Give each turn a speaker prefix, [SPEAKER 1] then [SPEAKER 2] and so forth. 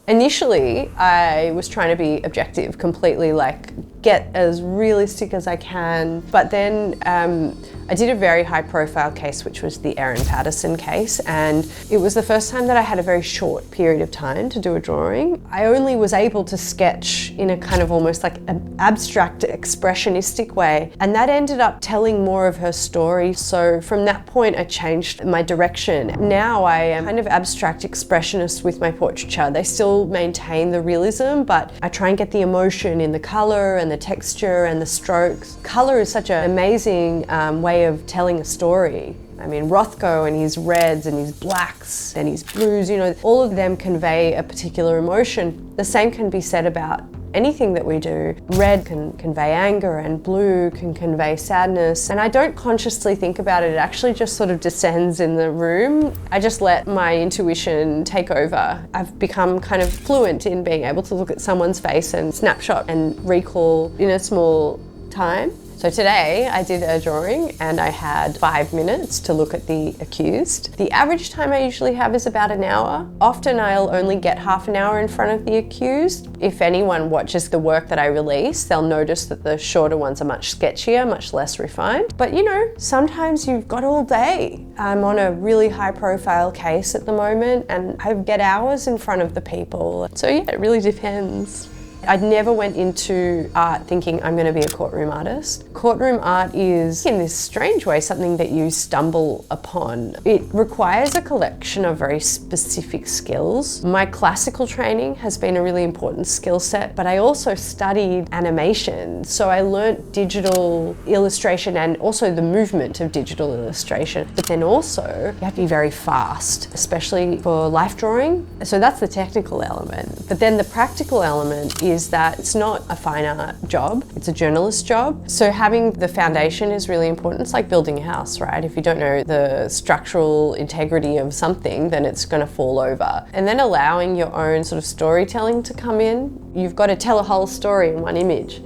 [SPEAKER 1] Initially, I was trying to be objective, completely like get as realistic as I can. But then I did a very high profile case, which was the Erin Patterson case. And it was the first time that I had a very short period of time to do a drawing. I only was able to sketch in a kind of almost like an abstract expressionistic way. And that ended up telling more of her story. So from that point, I changed my direction. Now I am kind of abstract expressionist with my portraiture. They still maintain the realism, but I try and get the emotion in the color and the texture and the strokes. Color is such an amazing way of telling a story. I mean, Rothko and his reds and his blacks and his blues, you know, all of them convey a particular emotion. The same can be said about anything that we do. Red can convey anger and blue can convey sadness. And I don't consciously think about it. It actually just sort of descends in the room. I just let my intuition take over. I've become kind of fluent in being able to look at someone's face and snapshot and recall in a small time. So today I did a drawing and I had 5 minutes to look at the accused. The average time I usually have is about an hour. Often I'll only get half an hour in front of the accused. If anyone watches the work that I release, they'll notice that the shorter ones are much sketchier, much less refined. But you know, sometimes you've got all day. I'm on a really high profile case at the moment and I get hours in front of the people. So yeah, it really depends. I never went into art thinking I'm going to be a courtroom artist. Courtroom art is, in this strange way, something that you stumble upon. It requires a collection of very specific skills. My classical training has been a really important skill set, but I also studied animation. So I learnt digital illustration and also the movement of digital illustration. But then also, you have to be very fast, especially for life drawing. So that's the technical element. But then the practical element is that it's not a fine art job, it's a journalist job. So having the foundation is really important. It's like building a house, right? If you don't know the structural integrity of something, then it's going to fall over. And then allowing your own sort of storytelling to come in. You've got to tell a whole story in one image.